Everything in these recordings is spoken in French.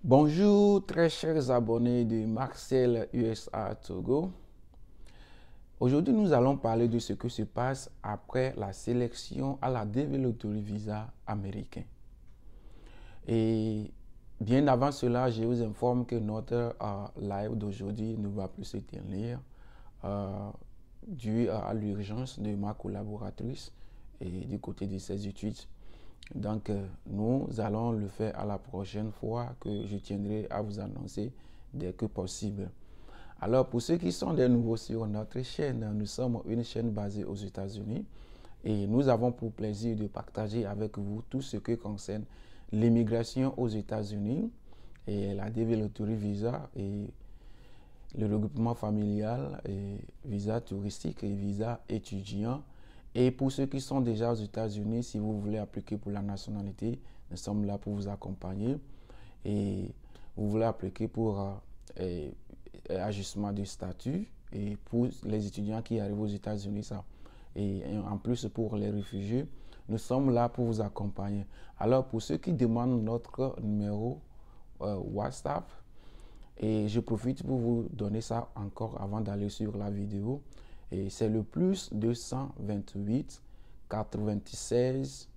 Bonjour très chers abonnés de Marcel USA Togo. Aujourd'hui, nous allons parler de ce que se passe après la sélection à la Development Visa américain. Et bien avant cela, je vous informe que notre live d'aujourd'hui ne va plus se tenir euh, dû à l'urgence de ma collaboratrice et du côté de ses études. Donc, nous allons le faire à la prochaine fois que je tiendrai à vous annoncer dès que possible. Alors, pour ceux qui sont des nouveaux sur notre chaîne, nous sommes une chaîne basée aux États-Unis et nous avons pour plaisir de partager avec vous tout ce qui concerne l'immigration aux États-Unis et la Development Visa et le regroupement familial et visa touristique et visa étudiant. Et pour ceux qui sont déjà aux États-Unis, si vous voulez appliquer pour la nationalité, nous sommes là pour vous accompagner. Et vous voulez appliquer pour ajustement de statut et pour les étudiants qui arrivent aux États-Unis, ça. Et en plus pour les réfugiés, nous sommes là pour vous accompagner. Alors pour ceux qui demandent notre numéro WhatsApp, et je profite pour vous donner ça encore avant d'aller sur la vidéo. Et c'est le plus 228 96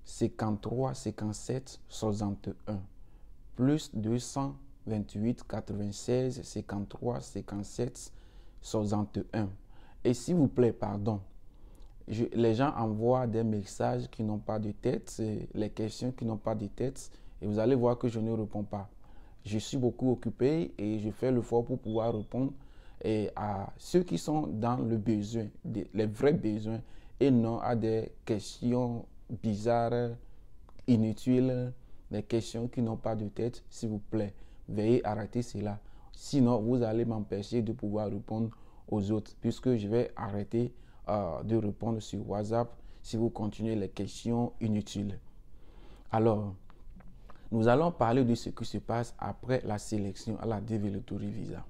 53 57 61. Plus 228 96 53 57 61. Et s'il vous plaît, pardon, les gens envoient des messages qui n'ont pas de tête, les questions qui n'ont pas de tête, et vous allez voir que je ne réponds pas. Je suis beaucoup occupé et je fais l'effort pour pouvoir répondre à ceux qui sont dans le besoin, les vrais besoins, et non à des questions bizarres, inutiles, des questions qui n'ont pas de tête. S'il vous plaît, veuillez arrêter cela. Sinon, vous allez m'empêcher de pouvoir répondre aux autres, puisque je vais arrêter de répondre sur WhatsApp si vous continuez les questions inutiles. Alors, nous allons parler de ce qui se passe après la sélection à la Development Visa.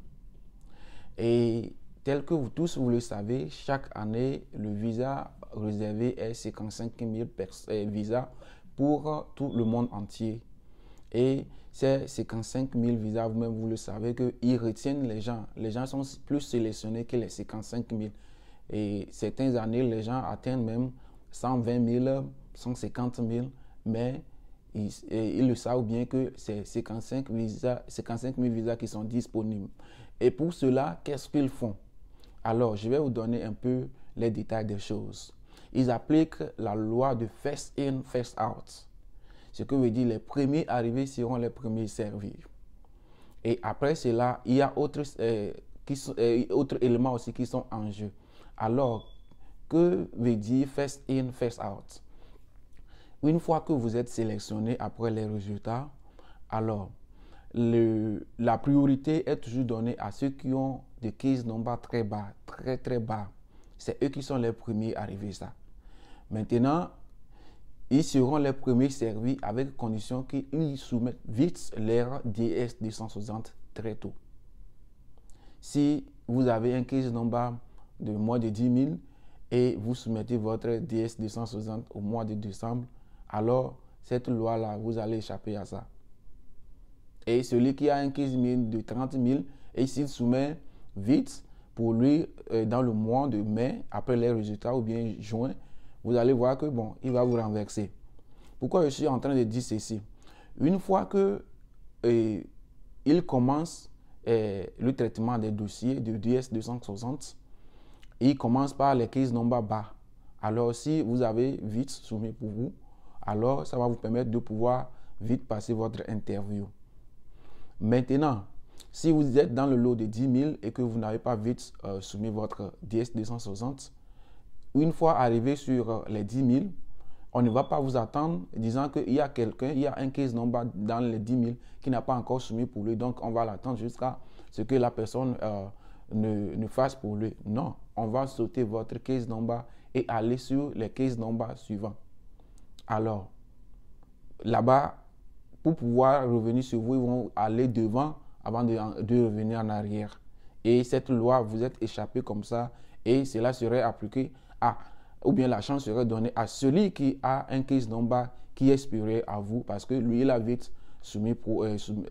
Et tel que vous tous vous le savez, chaque année, le visa réservé est 55 000 visas pour tout le monde entier. Et ces 55 000 visas, vous-même vous le savez, qu'ils retiennent les gens. Les gens sont plus sélectionnés que les 55 000. Et certaines années, les gens atteignent même 120 000, 150 000, mais ils le savent bien que c'est 55 000 visas qui sont disponibles. Et pour cela, qu'est-ce qu'ils font? Alors, je vais vous donner un peu les détails des choses. Ils appliquent la loi de first in, first out. Ce que veut dire les premiers arrivés seront les premiers servis. Et après cela, il y a autres éléments aussi qui sont en jeu. Alors, que veut dire first in, first out? Une fois que vous êtes sélectionné après les résultats, alors la priorité est toujours donnée à ceux qui ont des case numbers très bas, très bas. C'est eux qui sont les premiers arrivés ça. Maintenant, ils seront les premiers servis avec condition qu'ils soumettent vite leur DS 260 très tôt. Si vous avez un case number de moins de 10 000 et vous soumettez votre DS 260 au mois de décembre, alors cette loi-là, vous allez échapper à ça. Et celui qui a un case de 30 000, et s'il soumet vite, pour lui, dans le mois de mai, après les résultats, ou bien juin, vous allez voir que, bon, il va vous renverser. Pourquoi je suis en train de dire ceci? Une fois que il commence le traitement des dossiers de DS 260, il commence par les case number bas. Alors, si vous avez vite soumis pour vous, alors ça va vous permettre de pouvoir vite passer votre interview. Maintenant, si vous êtes dans le lot de 10 000 et que vous n'avez pas vite soumis votre DS 260, une fois arrivé sur les 10 000, on ne va pas vous attendre disant qu'il y a quelqu'un, il y a un case number dans les 10 000 qui n'a pas encore soumis pour lui, donc on va l'attendre jusqu'à ce que la personne ne fasse pour lui. Non, on va sauter votre case number et aller sur les case number suivants. Alors, là-bas, pour pouvoir revenir sur vous, ils vont aller devant avant de revenir en arrière. Et cette loi, vous êtes échappé comme ça et cela serait appliqué ou bien la chance serait donnée à celui qui a un case number qui est supérieur à vous parce que lui, il a vite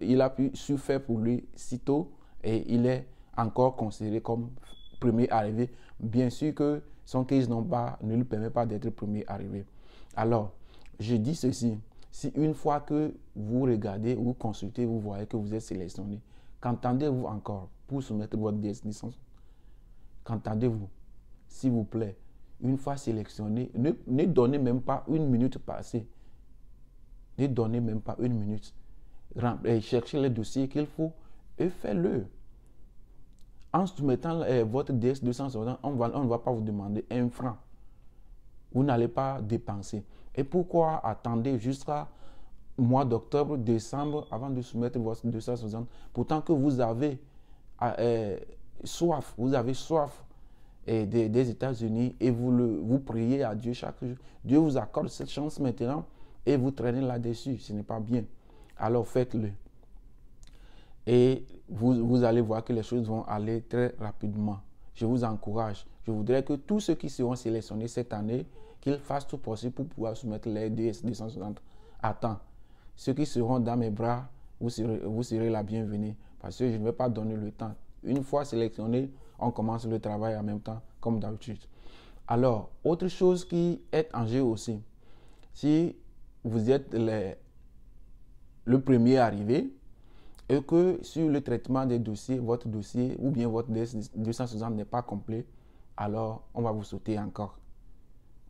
il a pu su faire pour lui si tôt et il est encore considéré comme premier arrivé. Bien sûr que son case number ne lui permet pas d'être premier arrivé. Alors, je dis ceci. Si une fois que vous regardez ou consultez, vous voyez que vous êtes sélectionné, qu'entendez-vous encore pour soumettre votre licence? Qu'entendez-vous? S'il vous plaît, une fois sélectionné, ne donnez même pas une minute passée. Ne donnez même pas une minute. Cherchez les dossiers qu'il faut et faites-le. En soumettant votre DS 260, on ne va pas vous demander 1 franc. Vous n'allez pas dépenser. Et pourquoi attendre jusqu'à mois d'octobre, décembre avant de soumettre votre 260? Pourtant que vous avez soif, des États-Unis et vous priez à Dieu chaque jour. Dieu vous accorde cette chance maintenant et vous traînez là-dessus. Ce n'est pas bien. Alors faites-le. Et vous allez voir que les choses vont aller très rapidement. Je vous encourage. Je voudrais que tous ceux qui seront sélectionnés cette année, qu'ils fassent tout possible pour pouvoir soumettre les DS260 à temps. Ceux qui seront dans mes bras, vous serez la bienvenue. Parce que je ne vais pas donner le temps. Une fois sélectionné, on commence le travail en même temps, comme d'habitude. Alors, autre chose qui est en jeu aussi. Si vous êtes le premier arrivé, et que sur le traitement des dossiers, votre dossier ou bien votre DS260 n'est pas complet, alors on va vous sauter encore.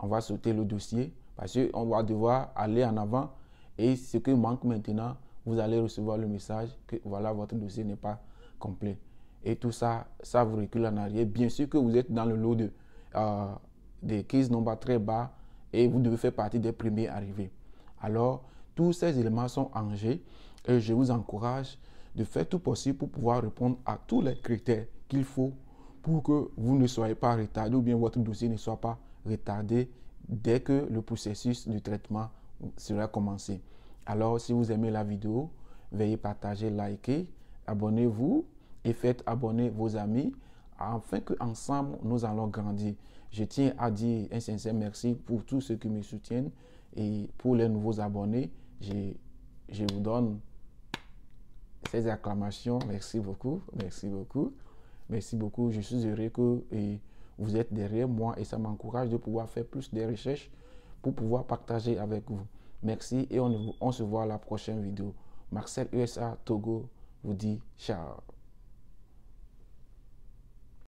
On va sauter le dossier parce qu'on va devoir aller en avant et ce qui manque maintenant, vous allez recevoir le message que voilà, votre dossier n'est pas complet. Et tout ça, ça vous recule en arrière. Bien sûr que vous êtes dans le lot des case number très bas et vous devez faire partie des premiers arrivés. Alors, tous ces éléments sont en jeu et je vous encourage de faire tout possible pour pouvoir répondre à tous les critères qu'il faut pour que vous ne soyez pas retardé ou bien votre dossier ne soit pas retardé dès que le processus de traitement sera commencé. Alors, si vous aimez la vidéo, veuillez partager, liker, abonnez-vous et faites abonner vos amis afin qu'ensemble, nous allons grandir. Je tiens à dire un sincère merci pour tous ceux qui me soutiennent et pour les nouveaux abonnés, je vous donne ces acclamations. Merci beaucoup, merci beaucoup, merci beaucoup. Je suis heureux que vous êtes derrière moi et ça m'encourage de pouvoir faire plus de recherches pour pouvoir partager avec vous. Merci et on se voit à la prochaine vidéo. Marcel USA Togo vous dit ciao.